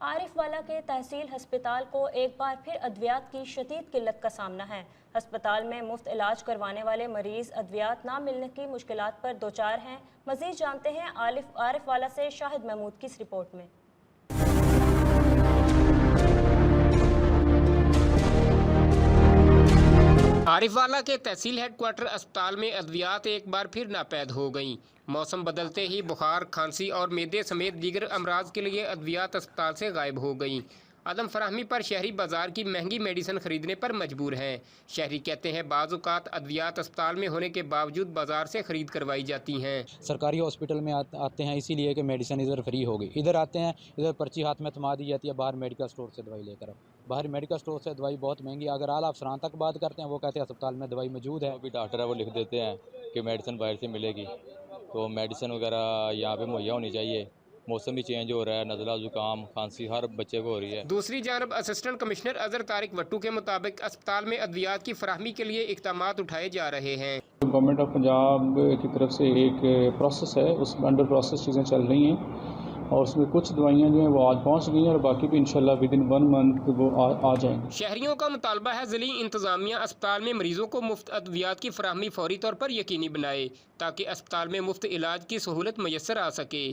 आरिफ वाला के तहसील हस्पताल को एक बार फिर अद्वियात की शदीद किल्लत का सामना है। अस्पताल में मुफ्त इलाज करवाने वाले मरीज अद्वियात ना मिलने की मुश्किलात पर दोचार हैं। मजीद जानते हैं आरिफ वाला से शाहिद महमूद की इस रिपोर्ट में। आरिफवाला के तहसील हेडक्वार्टर अस्पताल में अद्वियात एक बार फिर नापैद हो गईं। मौसम बदलते ही बुखार, खांसी और मैदे समेत दीगर अमराज के लिए अद्वियात अस्पताल से गायब हो गईं। अदम फराहमी पर शहरी बाजार की महंगी मेडिसिन खरीदने पर मजबूर हैं। शहरी कहते हैं बाज़ औक़ात अद्वियात अस्पताल में होने के बावजूद बाजार से खरीद करवाई जाती हैं। सरकारी हॉस्पिटल में आते हैं इसीलिए कि मेडिसिन इधर फ्री हो गई। इधर आते हैं, इधर पर्ची हाथ में थमा दी जाती है, बाहर मेडिकल स्टोर से दवाई लेकर। बाहर मेडिकल स्टोर से दवाई बहुत महंगी। अगर आला अफसरान तक बात करते हैं, वो कहते हैं अस्पताल में दवाई मौजूद है। अभी डॉक्टर है वो लिख देते हैं कि मेडिसिन बाहर से मिलेगी, तो मेडिसिन वगैरह यहाँ पे मुहैया होनी चाहिए। मौसम भी चेंज हो रहा है, नज़ला जुकाम खांसी हर बच्चे को हो रही है। दूसरी जानब असिस्टेंट कमिश्नर अजहर तारिक वट्टू के मुताबिक अस्पताल में अद्वियात की फराहमी के लिए इक़दामात उठाए जा रहे हैं। गवर्नमेंट ऑफ पंजाब की तरफ से एक प्रोसेस है, उस अंडर प्रोसेस चीज़ें चल रही हैं और उसमें कुछ दवाइयाँ जो हैं वो आज पहुँच गई हैं और बाकी भी इंशाल्लाह विद इन 1 मंथ वो आ जाएंगी। शहरियों का मुतालबा है ज़िली इंतज़ामिया अस्पताल में मरीजों को मुफ्त अद्वियात की फराहमी फौरी तौर पर यकीनी बनाए ताकि अस्पताल में मुफ्त इलाज की सहूलत मैसर आ सके।